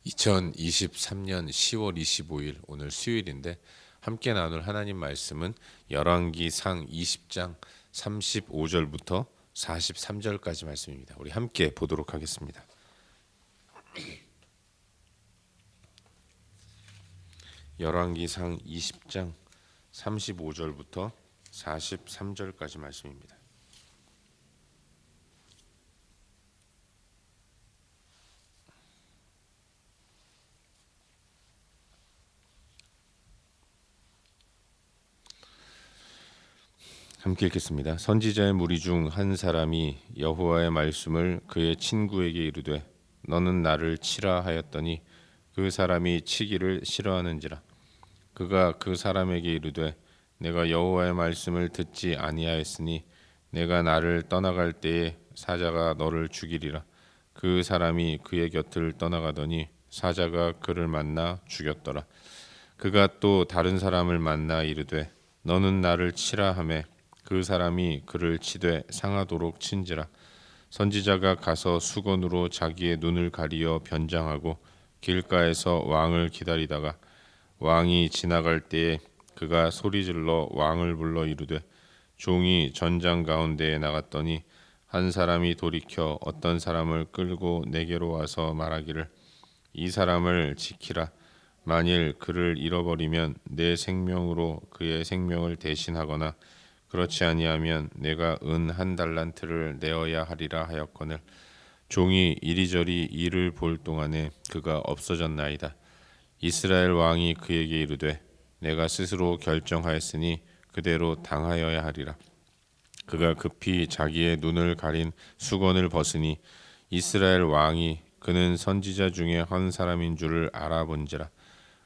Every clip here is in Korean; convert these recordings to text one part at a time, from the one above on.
2023년 10월 25일 오늘 수요일인데 함께 나눌 하나님 말씀은 열왕기상 20장 35절부터 43절까지 말씀입니다. 우리 함께 보도록 하겠습니다. 열왕기상 20장 35절부터 43절까지 말씀입니다. 함께 읽겠습니다. 선지자의 무리 중 한 사람이 여호와의 말씀을 그의 친구에게 이르되 너는 나를 치라 하였더니 그 사람이 치기를 싫어하는지라. 그가 그 사람에게 이르되 내가 여호와의 말씀을 듣지 아니하였으니 내가 나를 떠나갈 때에 사자가 너를 죽이리라. 그 사람이 그의 곁을 떠나가더니 사자가 그를 만나 죽였더라. 그가 또 다른 사람을 만나 이르되 너는 나를 치라 하매 그 사람이 그를 치되 상하도록 친지라. 선지자가 가서 수건으로 자기의 눈을 가리어 변장하고 길가에서 왕을 기다리다가 왕이 지나갈 때에 그가 소리질러 왕을 불러 이르되 종이 전장 가운데에 나갔더니 한 사람이 돌이켜 어떤 사람을 끌고 내게로 와서 말하기를 이 사람을 지키라. 만일 그를 잃어버리면 내 생명으로 그의 생명을 대신하거나 그렇지 아니하면 내가 은 1달란트를 내어야 하리라 하였거늘 종이 이리저리 이를 볼 동안에 그가 없어졌나이다. 이스라엘 왕이 그에게 이르되 내가 스스로 결정하였으니 그대로 당하여야 하리라. 그가 급히 자기의 눈을 가린 수건을 벗으니 이스라엘 왕이 그는 선지자 중에 한 사람인 줄을 알아본지라.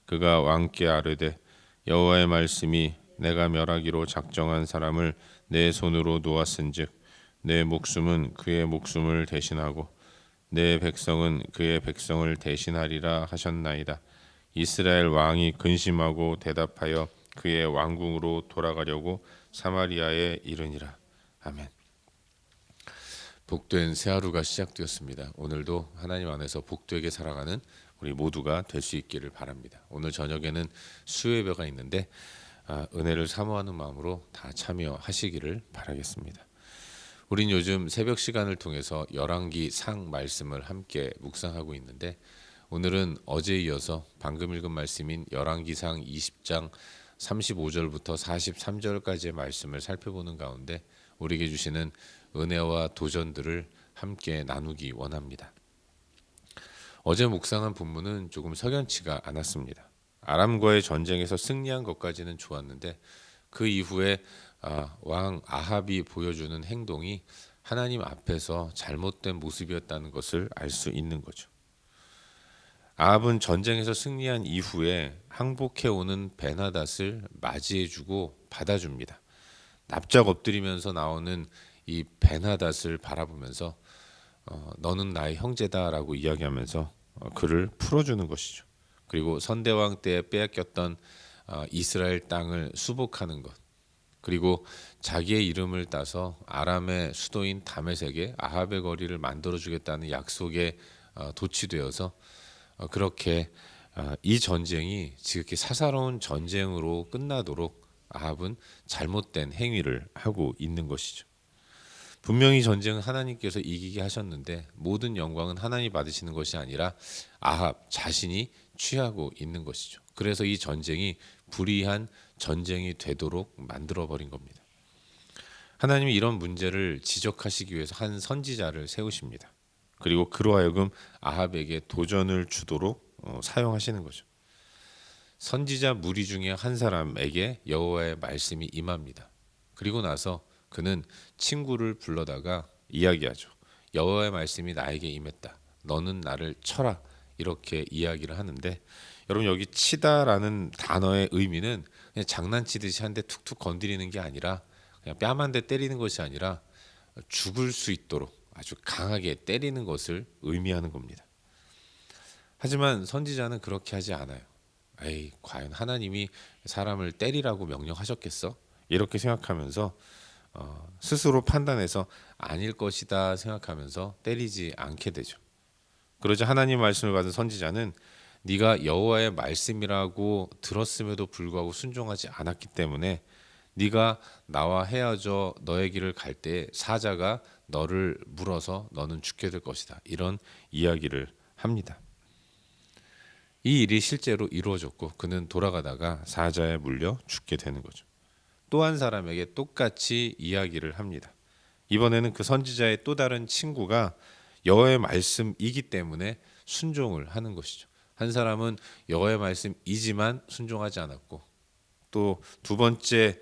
그가 왕께 아뢰되 여호와의 말씀이 내가 멸하기로 작정한 사람을 내 손으로 놓았은즉 내 목숨은 그의 목숨을 대신하고 내 백성은 그의 백성을 대신하리라 하셨나이다. 이스라엘 왕이 근심하고 대답하여 그의 왕궁으로 돌아가려고 사마리아에 이르니라. 아멘. 복된 새 하루가 시작되었습니다. 오늘도 하나님 안에서 복되게 살아가는 우리 모두가 될 수 있기를 바랍니다. 오늘 저녁에는 수요예배가 있는데 은혜를 사모하는 마음으로 다 참여하시기를 바라겠습니다. 우린 요즘 새벽 시간을 통해서 열왕기상 말씀을 함께 묵상하고 있는데 오늘은 어제에 이어서 방금 읽은 말씀인 열왕기상 20장 35절부터 43절까지의 말씀을 살펴보는 가운데 우리에게 주시는 은혜와 도전들을 함께 나누기 원합니다. 어제 묵상한 본문은 조금 석연치가 않았습니다. 아람과의 전쟁에서 승리한 것까지는 좋았는데 그 이후에 왕 아합이 보여주는 행동이 하나님 앞에서 잘못된 모습이었다는 것을 알 수 있는 거죠. 아합은 전쟁에서 승리한 이후에 항복해오는 베나닷을 맞이해주고 받아줍니다. 납작 엎드리면서 나오는 이 베나닷을 바라보면서 너는 나의 형제다라고 이야기하면서 그를 풀어주는 것이죠. 그리고 선대왕 때 빼앗겼던 이스라엘 땅을 수복하는 것, 그리고 자기의 이름을 따서 아람의 수도인 다메섹에 아합의 거리를 만들어주겠다는 약속에 도취되어서 그렇게 이 전쟁이 지극히 사사로운 전쟁으로 끝나도록 아합은 잘못된 행위를 하고 있는 것이죠. 분명히 전쟁은 하나님께서 이기게 하셨는데 모든 영광은 하나님이 받으시는 것이 아니라 아합 자신이 취하고 있는 것이죠. 그래서 이 전쟁이 불의한 전쟁이 되도록 만들어버린 겁니다. 하나님이 이런 문제를 지적하시기 위해서 한 선지자를 세우십니다. 그리고 그로 하여금 아합에게 도전을 주도록 사용하시는 거죠. 선지자 무리 중에 한 사람에게 여호와의 말씀이 임합니다. 그리고 나서 그는 친구를 불러다가 이야기하죠. 여호와의 말씀이 나에게 임했다. 너는 나를 쳐라. 이렇게 이야기를 하는데 여러분 여기 치다라는 단어의 의미는 그냥 장난치듯이 한 대 툭툭 건드리는 게 아니라 그냥 뺨 한 대 때리는 것이 아니라 죽을 수 있도록 아주 강하게 때리는 것을 의미하는 겁니다. 하지만 선지자는 그렇게 하지 않아요. 에이, 과연 하나님이 사람을 때리라고 명령하셨겠어? 이렇게 생각하면서 스스로 판단해서 아닐 것이다 생각하면서 때리지 않게 되죠. 그러자 하나님 말씀을 받은 선지자는 네가 여호와의 말씀이라고 들었음에도 불구하고 순종하지 않았기 때문에 네가 나와 헤어져 너의 길을 갈 때 사자가 너를 물어서 너는 죽게 될 것이다. 이런 이야기를 합니다. 이 일이 실제로 이루어졌고 그는 돌아가다가 사자에 물려 죽게 되는 거죠. 또 한 사람에게 똑같이 이야기를 합니다. 이번에는 그 선지자의 또 다른 친구가 여호와의 말씀이기 때문에 순종을 하는 것이죠. 한 사람은 여호와의 말씀이지만 순종하지 않았고 또 두 번째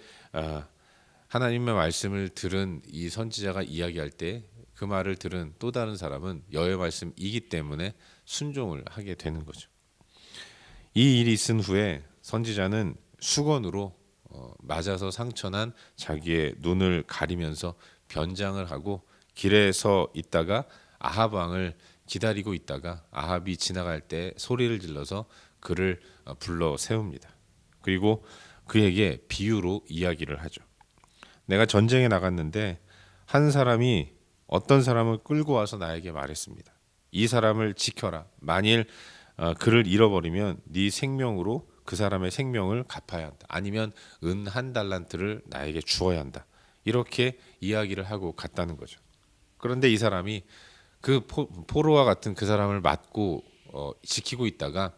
하나님의 말씀을 들은 이 선지자가 이야기할 때 그 말을 들은 또 다른 사람은 여호와의 말씀이기 때문에 순종을 하게 되는 거죠. 이 일이 있은 후에 선지자는 수건으로 맞아서 상처난 자기의 눈을 가리면서 변장을 하고 길에 서 있다가 아합 왕을 기다리고 있다가 아합이 지나갈 때 소리를 질러서 그를 불러 세웁니다. 그리고 그에게 비유로 이야기를 하죠. 내가 전쟁에 나갔는데 한 사람이 어떤 사람을 끌고 와서 나에게 말했습니다. 이 사람을 지켜라. 만일 그를 잃어버리면 네 생명으로 그 사람의 생명을 갚아야 한다. 아니면 은 1달란트를 나에게 주어야 한다. 이렇게 이야기를 하고 갔다는 거죠. 그런데 이 사람이 그 포로와 같은 그 사람을 맞고 지키고 있다가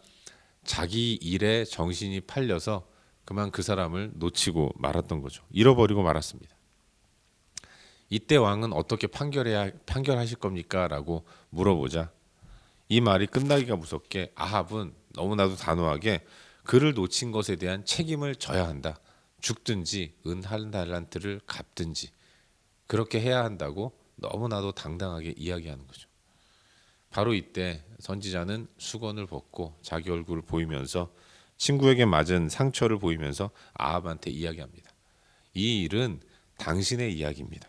자기 일에 정신이 팔려서 그만 그 사람을 놓치고 말았던 거죠. 잃어버리고 말았습니다. 이때 왕은 어떻게 판결하실 겁니까? 라고 물어보자 이 말이 끝나기가 무섭게 아합은 너무나도 단호하게 그를 놓친 것에 대한 책임을 져야 한다. 죽든지 은 1달란트를 갚든지 그렇게 해야 한다고 너무나도 당당하게 이야기하는 거죠. 바로 이때 선지자는 수건을 벗고 자기 얼굴을 보이면서 친구에게 맞은 상처를 보이면서 아합한테 이야기합니다. 이 일은 당신의 이야기입니다.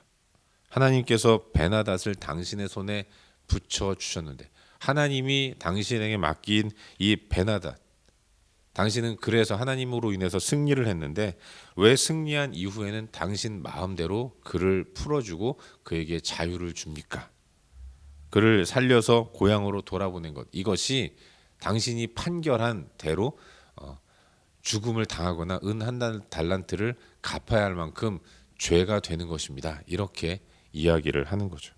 하나님께서 베나닷을 당신의 손에 붙여 주셨는데 하나님이 당신에게 맡긴 이 베나닷 당신은 그래서 하나님으로 인해서 승리를 했는데 왜 승리한 이후에는 당신 마음대로 그를 풀어주고 그에게 자유를 줍니까? 그를 살려서 고향으로 돌아보낸 것 이것이 당신이 판결한 대로 죽음을 당하거나 은 1달란트를 갚아야 할 만큼 죄가 되는 것입니다. 이렇게 이야기를 하는 거죠.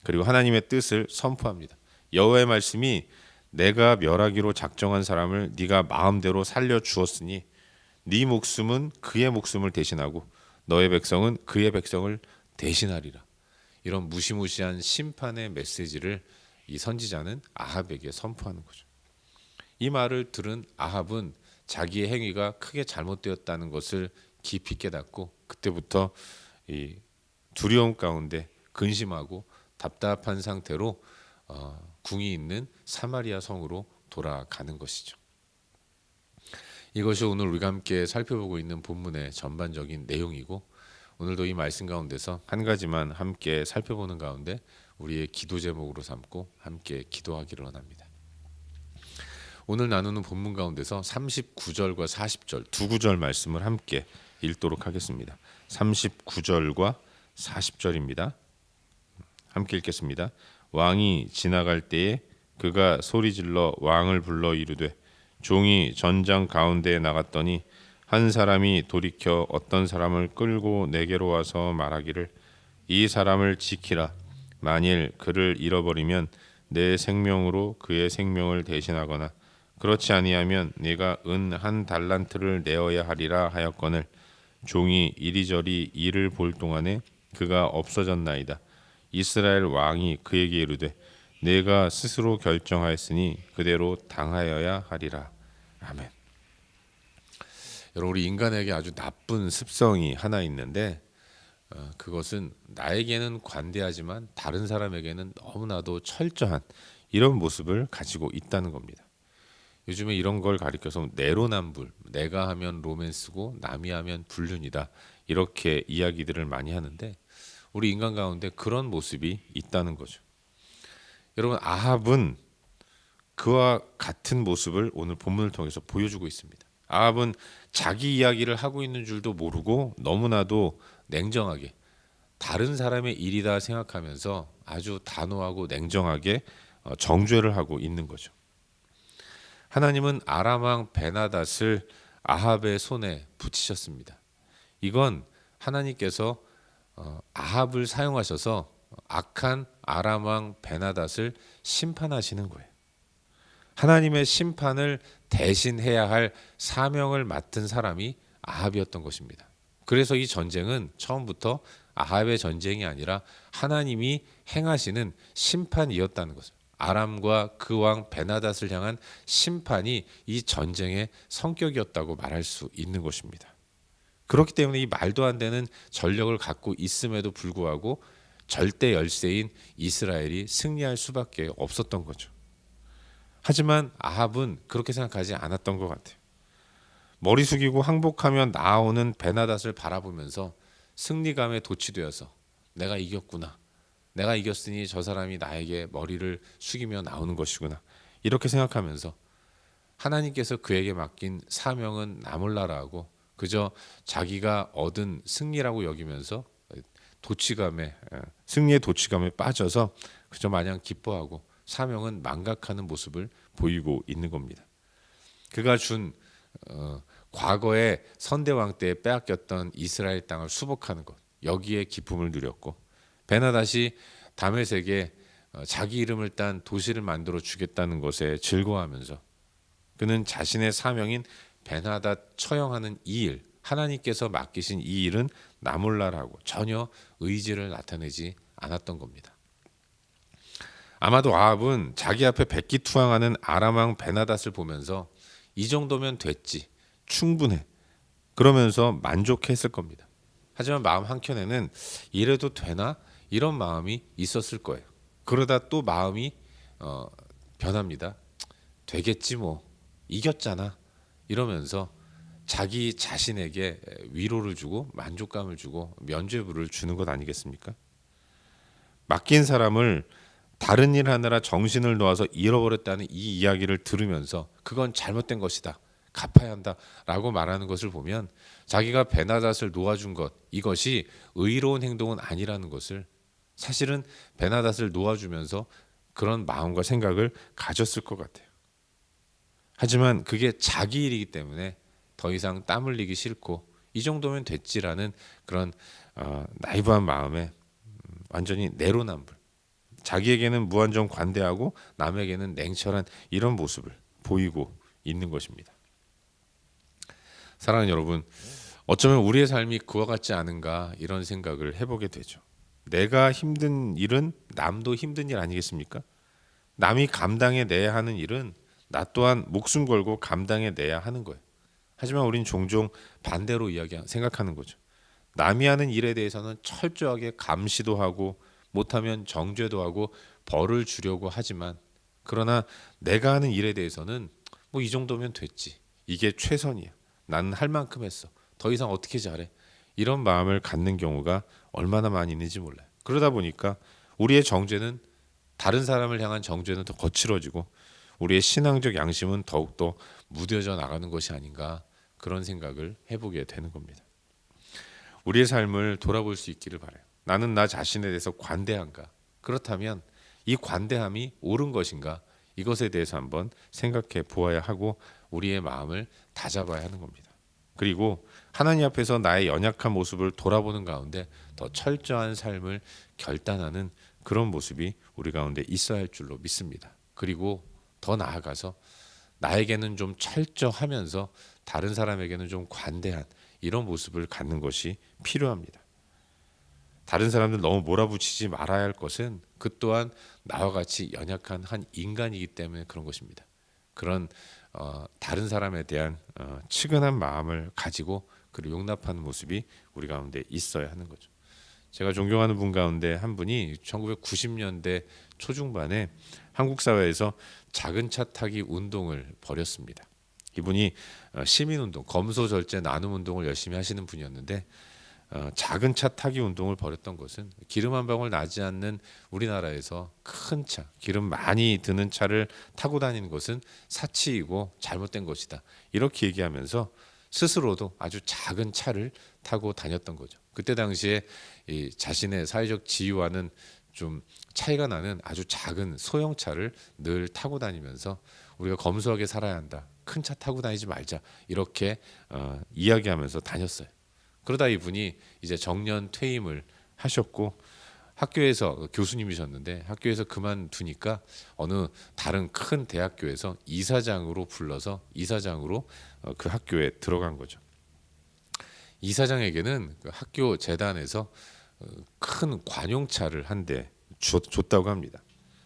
그리고 하나님의 뜻을 선포합니다. 여호와의 말씀이 내가 멸하기로 작정한 사람을 네가 마음대로 살려 주었으니 네 목숨은 그의 목숨을 대신하고 너의 백성은 그의 백성을 대신하리라. 이런 무시무시한 심판의 메시지를 이 선지자는 아합에게 선포하는 거죠. 이 말을 들은 아합은 자기의 행위가 크게 잘못되었다는 것을 깊이 깨닫고 그때부터 이 두려움 가운데 근심하고 답답한 상태로 궁이 있는 사마리아 성으로 돌아가는 것이죠. 이것이 오늘 우리가 함께 살펴보고 있는 본문의 전반적인 내용이고 오늘도 이 말씀 가운데서 한 가지만 함께 살펴보는 가운데 우리의 기도 제목으로 삼고 함께 기도하기를 원합니다. 오늘 나누는 본문 가운데서 39절과 40절 두 구절 말씀을 함께 읽도록 하겠습니다. 39절과 40절입니다. 함께 읽겠습니다. 왕이 지나갈 때에 그가 소리질러 왕을 불러 이르되 종이 전장 가운데에 나갔더니 한 사람이 돌이켜 어떤 사람을 끌고 내게로 와서 말하기를 이 사람을 지키라. 만일 그를 잃어버리면 내 생명으로 그의 생명을 대신하거나 그렇지 아니하면 네가 은 1달란트를 내어야 하리라 하였거늘 종이 이리저리 이를 볼 동안에 그가 없어졌나이다. 이스라엘 왕이 그에게 이르되 내가 스스로 결정하였으니 그대로 당하여야 하리라. 아멘. 여러분 우리 인간에게 아주 나쁜 습성이 하나 있는데 그것은 나에게는 관대하지만 다른 사람에게는 너무나도 철저한 이런 모습을 가지고 있다는 겁니다. 요즘에 이런 걸 가리켜서 내로남불, 내가 하면 로맨스고 남이 하면 불륜이다 이렇게 이야기들을 많이 하는데 우리 인간 가운데 그런 모습이 있다는 거죠. 여러분 아합은 그와 같은 모습을 오늘 본문을 통해서 보여주고 있습니다. 아합은 자기 이야기를 하고 있는 줄도 모르고 너무나도 냉정하게 다른 사람의 일이다 생각하면서 아주 단호하고 냉정하게 정죄를 하고 있는 거죠. 하나님은 아람 왕 베나닷을 아합의 손에 붙이셨습니다. 이건 하나님께서 아합을 사용하셔서 악한 아람 왕 베나닷을 심판하시는 거예요. 하나님의 심판을 대신해야 할 사명을 맡은 사람이 아합이었던 것입니다. 그래서 이 전쟁은 처음부터 아합의 전쟁이 아니라 하나님이 행하시는 심판이었다는 것을, 아람과 그 왕 베나닷을 향한 심판이 이 전쟁의 성격이었다고 말할 수 있는 것입니다. 그렇기 때문에 이 말도 안 되는 전력을 갖고 있음에도 불구하고 절대 열세인 이스라엘이 승리할 수밖에 없었던 거죠. 하지만 아합은 그렇게 생각하지 않았던 것 같아요. 머리 숙이고 항복하며 나오는 베나닷을 바라보면서 승리감에 도취되어서 내가 이겼구나, 내가 이겼으니 저 사람이 나에게 머리를 숙이며 나오는 것이구나, 이렇게 생각하면서 하나님께서 그에게 맡긴 사명은 나몰라라고 그저 자기가 얻은 승리라고 여기면서 승리의 도취감에 빠져서 그저 마냥 기뻐하고 사명은 망각하는 모습을 보이고 있는 겁니다. 그가 준 과거의 선대왕 때 빼앗겼던 이스라엘 땅을 수복하는 것, 여기에 기쁨을 누렸고, 베나닷이 다메섹에 자기 이름을 딴 도시를 만들어 주겠다는 것에 즐거워하면서 그는 자신의 사명인 베나닷 처형하는 이 일, 하나님께서 맡기신 이 일은 나몰라라고 전혀 의지를 나타내지 않았던 겁니다. 아마도 아합은 자기 앞에 백기투항하는 아람 왕 베나닷을 보면서 이 정도면 됐지, 충분해, 그러면서 만족했을 겁니다. 하지만 마음 한켠에는 이래도 되나? 이런 마음이 있었을 거예요. 그러다 또 마음이 변합니다. 되겠지 뭐, 이겼잖아, 이러면서 자기 자신에게 위로를 주고 만족감을 주고 면죄부를 주는 것 아니겠습니까? 맡긴 사람을 다른 일 하느라 정신을 놓아서 잃어버렸다는 이 이야기를 들으면서 그건 잘못된 것이다, 갚아야 한다라고 말하는 것을 보면 자기가 베나닷을 놓아준 것, 이것이 의로운 행동은 아니라는 것을, 사실은 베나닷을 놓아주면서 그런 마음과 생각을 가졌을 것 같아요. 하지만 그게 자기 일이기 때문에 더 이상 땀 흘리기 싫고 이 정도면 됐지라는 그런 나이브한 마음에 완전히 내로남불, 자기에게는 무한정 관대하고 남에게는 냉철한 이런 모습을 보이고 있는 것입니다. 사랑하는 여러분, 어쩌면 우리의 삶이 그와 같지 않은가 이런 생각을 해보게 되죠. 내가 힘든 일은 남도 힘든 일 아니겠습니까? 남이 감당해내야 하는 일은 나 또한 목숨 걸고 감당해내야 하는 거예요. 하지만 우린 종종 반대로 생각하는 거죠. 남이 하는 일에 대해서는 철저하게 감시도 하고 못하면 정죄도 하고 벌을 주려고 하지만, 그러나 내가 하는 일에 대해서는 뭐 이 정도면 됐지, 이게 최선이야, 나는 할 만큼 했어, 더 이상 어떻게 잘해, 이런 마음을 갖는 경우가 얼마나 많이 있는지 몰라요. 그러다 보니까 우리의 정죄는, 다른 사람을 향한 정죄는 더 거칠어지고 우리의 신앙적 양심은 더욱더 무뎌져 나가는 것이 아닌가, 그런 생각을 해보게 되는 겁니다. 우리의 삶을 돌아볼 수 있기를 바라요. 나는 나 자신에 대해서 관대한가? 그렇다면 이 관대함이 옳은 것인가? 이것에 대해서 한번 생각해 보아야 하고 우리의 마음을 다잡아야 하는 겁니다. 그리고 하나님 앞에서 나의 연약한 모습을 돌아보는 가운데 더 철저한 삶을 결단하는 그런 모습이 우리 가운데 있어야 할 줄로 믿습니다. 그리고 더 나아가서 나에게는 좀 철저하면서 다른 사람에게는 좀 관대한 이런 모습을 갖는 것이 필요합니다. 다른 사람들 너무 몰아붙이지 말아야 할 것은 그 또한 나와 같이 연약한 한 인간이기 때문에 그런 것입니다. 그런 다른 사람에 대한 측은한 마음을 가지고 그를 용납하는 모습이 우리 가운데 있어야 하는 거죠. 제가 존경하는 분 가운데 한 분이 1990년대 초중반에 한국 사회에서 작은 차 타기 운동을 벌였습니다. 이분이 시민운동, 검소절제 나눔 운동을 열심히 하시는 분이었는데, 작은 차 타기 운동을 벌였던 것은 기름 한 방울 나지 않는 우리나라에서 큰 차, 기름 많이 드는 차를 타고 다니는 것은 사치이고 잘못된 것이다, 이렇게 얘기하면서 스스로도 아주 작은 차를 타고 다녔던 거죠. 그때 당시에 이 자신의 사회적 지위와는 좀 차이가 나는 아주 작은 소형차를 늘 타고 다니면서 우리가 검소하게 살아야 한다. 큰 차 타고 다니지 말자. 이렇게 이야기하면서 다녔어요. 그러다 이분이 이제 정년 퇴임을 하셨고 학교에서 교수님이셨는데 학교에서 그만두니까 어느 다른 큰 대학교에서 이사장으로 불러서 이사장으로 그 학교에 들어간 거죠. 이사장에게는 그 학교 재단에서 큰 관용차를 한 대 줬다고 합니다.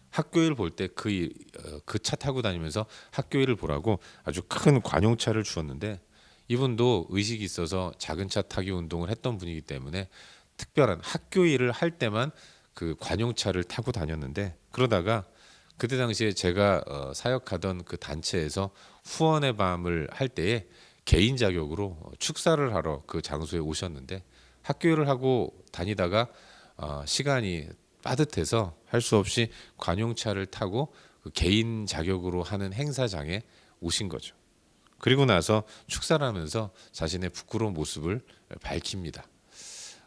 학교 일 볼 때 그 차 타고 다니면서 학교 일을 보라고 아주 큰 관용차를 주었는데 이분도 의식이 있어서 작은 차 타기 운동을 했던 분이기 때문에 특별한 학교 일을 할 때만 그 관용차를 타고 다녔는데 그러다가 그때 당시에 제가 사역하던 그 단체에서 후원의 밤을 할 때에 개인 자격으로 축사를 하러 그 장소에 오셨는데 학교 일을 하고 다니다가 시간이 빠듯해서 할 수 없이 관용차를 타고 그 개인 자격으로 하는 행사장에 오신 거죠. 그리고 나서 축사를 하면서 자신의 부끄러운 모습을 밝힙니다.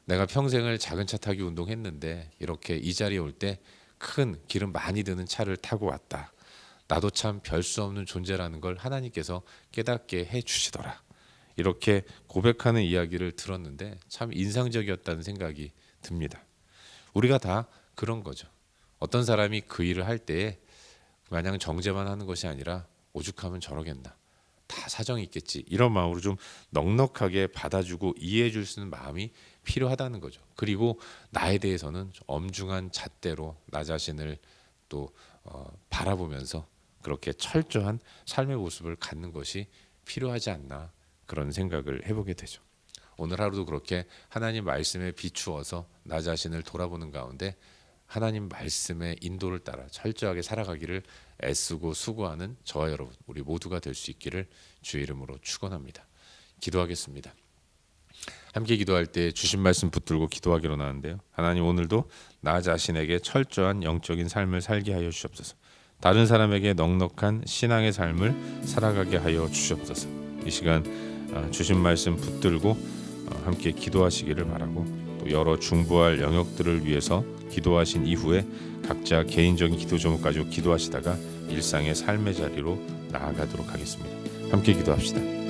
내가 평생을 작은 차 타기 운동했는데 이렇게 이 자리에 올 때 큰 기름 많이 드는 차를 타고 왔다. 나도 참 별 수 없는 존재라는 걸 하나님께서 깨닫게 해주시더라. 이렇게 고백하는 이야기를 들었는데 참 인상적이었다는 생각이 듭니다. 우리가 다 그런 거죠. 어떤 사람이 그 일을 할 때에 마냥 정죄만 하는 것이 아니라 오죽하면 저러겠나. 다 사정이 있겠지. 이런 마음으로 좀 넉넉하게 받아주고 이해해 줄 수 있는 마음이 필요하다는 거죠. 그리고 나에 대해서는 엄중한 잣대로 나 자신을 또 바라보면서 그렇게 철저한 삶의 모습을 갖는 것이 필요하지 않나 그런 생각을 해보게 되죠. 오늘 하루도 그렇게 하나님 말씀에 비추어서 나 자신을 돌아보는 가운데 하나님 말씀의 인도를 따라 철저하게 살아가기를 애쓰고 수고하는 저와 여러분 우리 모두가 될 수 있기를 주의 이름으로 축원합니다. 기도하겠습니다. 함께 기도할 때 주신 말씀 붙들고 기도하기로 나는데요. 하나님 오늘도 나 자신에게 철저한 영적인 삶을 살게 하여 주시옵소서. 다른 사람에게 넉넉한 신앙의 삶을 살아가게 하여 주시옵소서. 이 시간 주신 말씀 붙들고 함께 기도하시기를 바라고 또 여러 중보할 영역들을 위해서 기도하신 이후에 각자 개인적인 기도 제목 가지고 기도하시다가 일상의 삶의 자리로 나아가도록 하겠습니다. 함께 기도합시다.